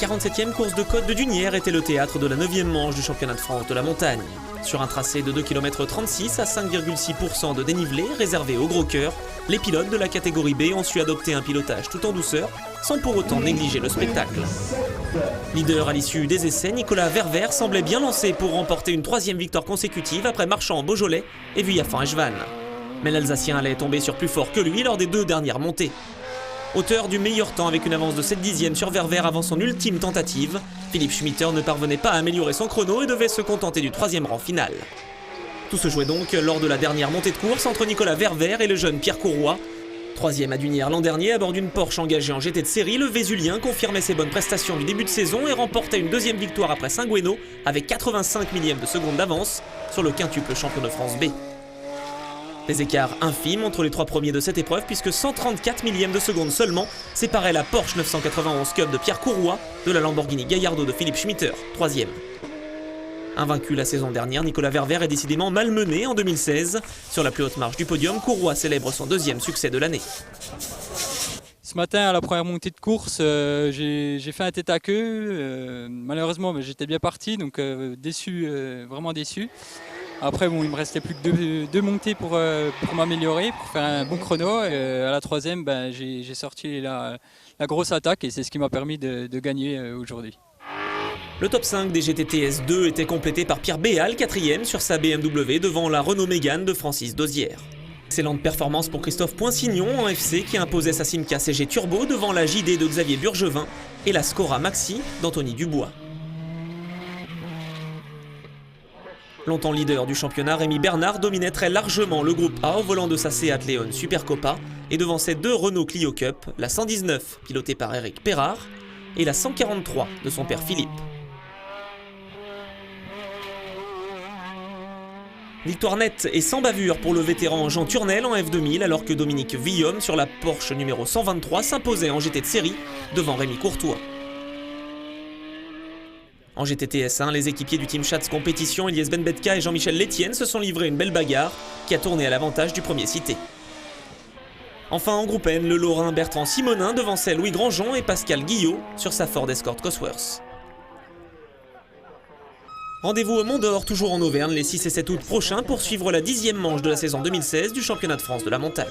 47e course de côte de Dunière était le théâtre de la 9e manche du championnat de France de la montagne. Sur un tracé de 2,36 km à 5,6% de dénivelé réservé aux gros cœurs, les pilotes de la catégorie B ont su adopter un pilotage tout en douceur, sans pour autant négliger le spectacle. Leader à l'issue des essais, Nicolas Verver semblait bien lancé pour remporter une 3e victoire consécutive après Marchand, Beaujolais et Vuillafan-Echevannes. Mais l'Alsacien allait tomber sur plus fort que lui lors des 2 dernières montées. Auteur du meilleur temps avec une avance de 7 dixièmes sur Verver avant son ultime tentative, Philippe Schmitter ne parvenait pas à améliorer son chrono et devait se contenter du 3e rang final. Tout se jouait donc lors de la dernière montée de course entre Nicolas Verver et le jeune Pierre Courroy. 3e à Dunière l'an dernier à bord d'une Porsche engagée en GT de série, le Vésulien confirmait ses bonnes prestations du début de saison et remportait une 2e victoire après Saint-Guéno avec 85 millièmes de seconde d'avance sur le quintuple champion de France B. Des écarts infimes entre les 3 premiers de cette épreuve puisque 134 millièmes de seconde seulement séparaient la Porsche 991 Cup de Pierre Courroy de la Lamborghini Gallardo de Philippe Schmitter, 3e. Invaincu la saison dernière, Nicolas Verver est décidément malmené en 2016. Sur la plus haute marche du podium, Courroy célèbre son 2e succès de l'année. Ce matin, à la première montée de course, j'ai fait un tête à queue. Malheureusement, j'étais bien parti, donc déçu, vraiment déçu. Après, bon, il me restait plus que deux montées pour m'améliorer, pour faire un bon chrono. Et à la 3e, j'ai sorti la grosse attaque et c'est ce qui m'a permis de gagner aujourd'hui. Le top 5 des GTTS 2 était complété par Pierre Béal, 4e sur sa BMW devant la Renault Mégane de Francis Dozière. Excellente performance pour Christophe Poinsignon en FC qui imposait sa Simca CG Turbo devant la JD de Xavier Burgevin et la Scora Maxi d'Anthony Dubois. Longtemps leader du championnat, Rémi Bernard dominait très largement le groupe A au volant de sa Seat Leon Super Copa et devançait 2 Renault Clio Cup, la 119 pilotée par Eric Perrard et la 143 de son père Philippe. Victoire nette et sans bavure pour le vétéran Jean Turnel en F2000 alors que Dominique Villaume sur la Porsche numéro 123 s'imposait en GT de série devant Rémi Courtois. En GTTS1, les équipiers du Team Schatz Compétition, Elias Benbetka et Jean-Michel Létienne se sont livrés une belle bagarre qui a tourné à l'avantage du premier cité. Enfin en groupe N, le Lorrain Bertrand Simonin devançait Louis Grandjean et Pascal Guillot sur sa Ford Escort Cosworth. Rendez-vous au Mont d'Or, toujours en Auvergne, les 6 et 7 août prochains pour suivre la 10e manche de la saison 2016 du championnat de France de la montagne.